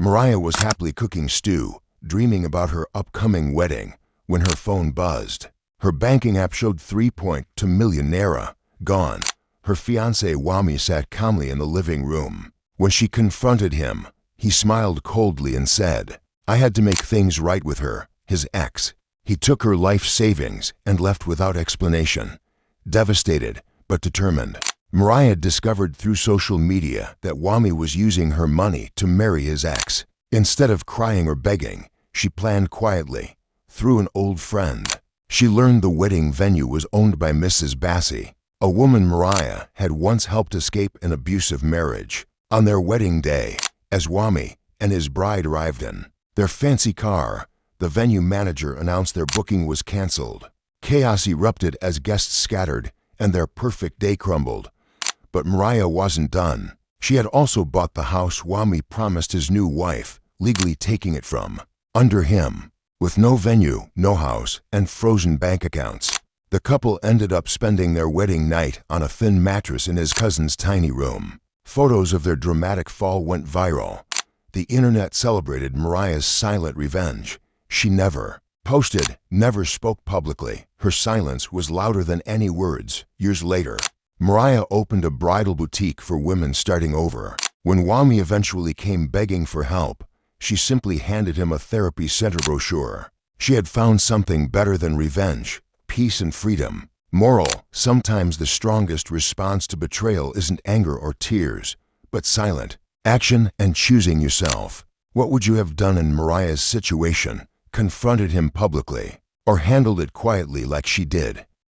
Mariah was happily cooking stew, dreaming about her upcoming wedding, when her phone buzzed. Her banking app showed 3.2 million naira, gone. Her fiancé Wami sat calmly in the living room. When she confronted him, he smiled coldly and said, "I had to make things right with her, his ex." He took her life savings and left without explanation. Devastated, but determined, Mariah discovered through social media that Wami was using her money to marry his ex. Instead of crying or begging, she planned quietly, through an old friend. She learned the wedding venue was owned by Mrs. Bassi, a woman Mariah had once helped escape an abusive marriage. On their wedding day, as Wami and his bride arrived in their fancy car, the venue manager announced their booking was canceled. Chaos erupted as guests scattered and their perfect day crumbled. But Mariah wasn't done. She had also bought the house Wami promised his new wife, legally taking it from under him. With no venue, no house, and frozen bank accounts, the couple ended up spending their wedding night on a thin mattress in his cousin's tiny room. Photos of their dramatic fall went viral. The internet celebrated Mariah's silent revenge. She never posted, never spoke publicly. Her silence was louder than any words. Years later, Mariah opened a bridal boutique for women starting over. When Wami eventually came begging for help, she simply handed him a therapy center brochure. She had found something better than revenge, peace and freedom. Moral: sometimes the strongest response to betrayal isn't anger or tears, but silent action and choosing yourself. What would you have done in Mariah's situation? Confronted him publicly, or handled it quietly like she did?